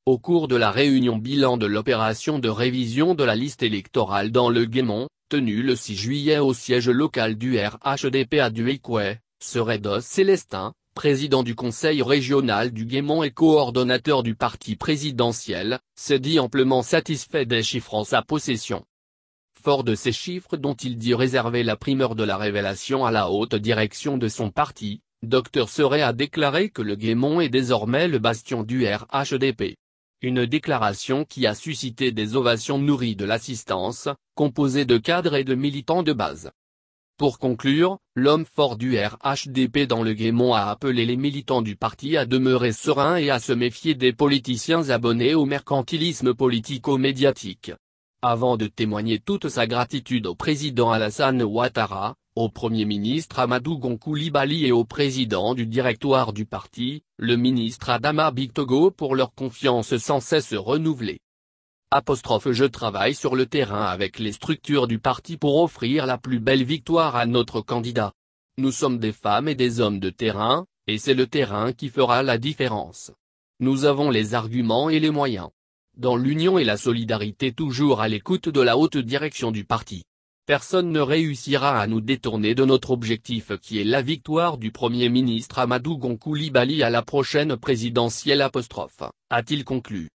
Au cours de la réunion bilan de l'opération de révision de la liste électorale dans le Guémont, tenue le 6 juillet au siège local du RHDP à Duékoué, Seredos Célestin, président du conseil régional du Guémont et coordonnateur du parti présidentiel, s'est dit amplement satisfait des chiffres en sa possession. Fort de ces chiffres dont il dit réserver la primeur de la révélation à la haute direction de son parti, Dr Seret a déclaré que le Guémont est désormais le bastion du RHDP. Une déclaration qui a suscité des ovations nourries de l'assistance, composée de cadres et de militants de base. Pour conclure, l'homme fort du RHDP dans le Guémont a appelé les militants du parti à demeurer sereins et à se méfier des politiciens abonnés au mercantilisme politico-médiatique. Avant de témoigner toute sa gratitude au président Alassane Ouattara, au Premier ministre Amadou Gon Coulibaly et au président du directoire du parti, le ministre Adama Bictogo pour leur confiance sans cesse renouvelée. Je travaille sur le terrain avec les structures du parti pour offrir la plus belle victoire à notre candidat. Nous sommes des femmes et des hommes de terrain, et c'est le terrain qui fera la différence. Nous avons les arguments et les moyens. Dans l'union et la solidarité toujours à l'écoute de la haute direction du parti. Personne ne réussira à nous détourner de notre objectif qui est la victoire du Premier ministre Amadou Gon Coulibaly à la prochaine présidentielle, a-t-il conclu.